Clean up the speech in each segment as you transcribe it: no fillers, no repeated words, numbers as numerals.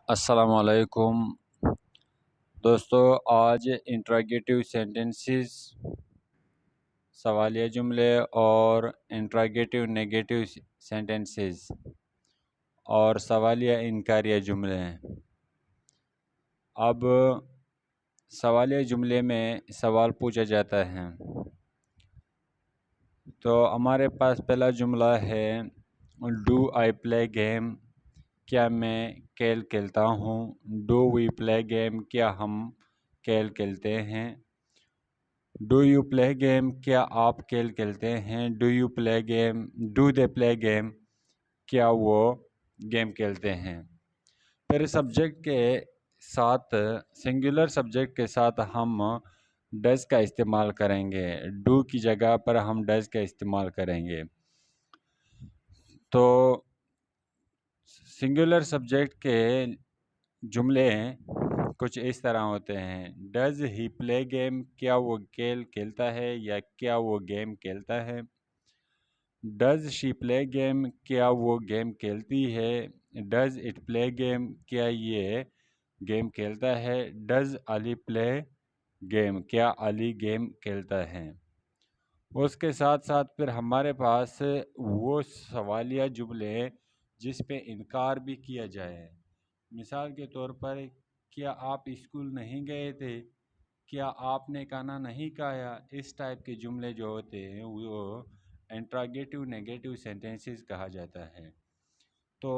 السلام علیکم دوستو، آج انٹراگیٹیو سینٹنسز، سوالیہ جملے اور انٹراگیٹیو نیگیٹیو سینٹنسز اور سوالیہ انکاریہ جملے ہیں۔ اب سوالیہ جملے میں سوال پوچھا جاتا ہے، تو ہمارے پاس پہلا جملہ ہے ڈو آئی پلے گیم، کیا میں کھیل کھیلتا ہوں۔ ڈو وی پلے گیم، کیا ہم کھیل کھیلتے ہیں۔ ڈو یو پلے گیم، کیا آپ کھیل کھیلتے ہیں۔ Do you play game, do they play game, کیا وہ گیم کھیلتے ہیں۔ پھر سبجیکٹ کے ساتھ، سنگولر سبجیکٹ کے ساتھ ہم ڈز کا استعمال کریں گے۔ ڈو کی جگہ پر ہم ڈز کا استعمال کریں گے۔ تو سنگولر سبجیکٹ کے جملے کچھ اس طرح ہوتے ہیں۔ ڈز ہی پلے گیم، کیا وہ کھیل کھیلتا ہے یا کیا وہ گیم کھیلتا ہے۔ ڈز شی پلے گیم، کیا وہ گیم کھیلتی ہے۔ ڈز اٹ پلے گیم، کیا یہ گیم کھیلتا ہے۔ ڈز علی پلے گیم، کیا علی گیم کھیلتا ہے۔ اس کے ساتھ ساتھ پھر ہمارے پاس وہ سوالیہ جملے جس پہ انکار بھی کیا جائے۔ مثال کے طور پر، کیا آپ اسکول نہیں گئے تھے، کیا آپ نے کھانا نہیں کھایا۔ اس ٹائپ کے جملے جو ہوتے ہیں وہ انٹراگیٹیو نیگیٹیو سینٹنسز کہا جاتا ہے۔ تو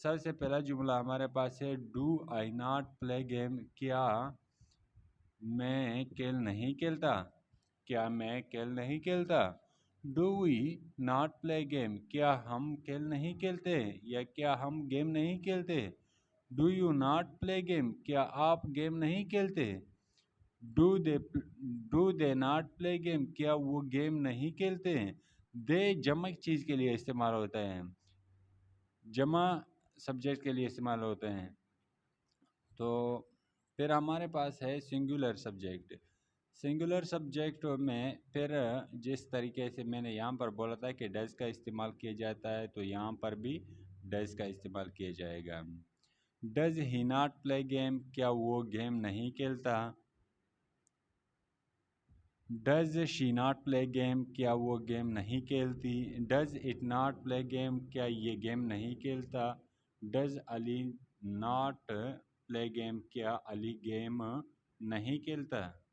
سب سے پہلا جملہ ہمارے پاس ہے do I not play game, کیا میں کھیل نہیں کھیلتا، کیا میں کھیل نہیں کھیلتا۔ Do we not play game, کیا ہم کھیل نہیں کھیلتے یا کیا ہم گیم نہیں کھیلتے۔ Do you not play game, کیا آپ گیم نہیں کھیلتے۔ Do they not play game, کیا وہ گیم نہیں کھیلتے۔ دے جمع چیز کے لیے استعمال ہوتا ہے، جمع سبجیکٹ کے لیے استعمال ہوتے ہیں۔ تو پھر ہمارے پاس ہے سنگولر سبجیکٹ۔ سنگولر سبجیکٹ میں پھر جس طریقے سے میں نے یہاں پر بولا تھا کہ ڈز کا استعمال کیا جاتا ہے، تو یہاں پر بھی ڈز کا استعمال کیا جائے گا۔ Does he not play game, کیا وہ گیم نہیں کھیلتا۔ Does she not play game, کیا وہ گیم نہیں کھیلتی۔ Does it not play game, کیا یہ گیم نہیں کھیلتا۔ Does Ali not play game, کیا علی گیم نہیں کھیلتا۔